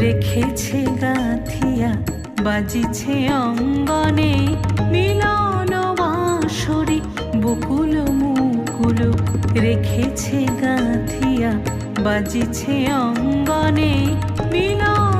রেখেছে গাঁথিয়া বাজিছে অঙ্গনে মিলন বাঁশরি বকুল মুকুল রেখেছে গাঁথিয়া বাজিছে অঙ্গনে মিলন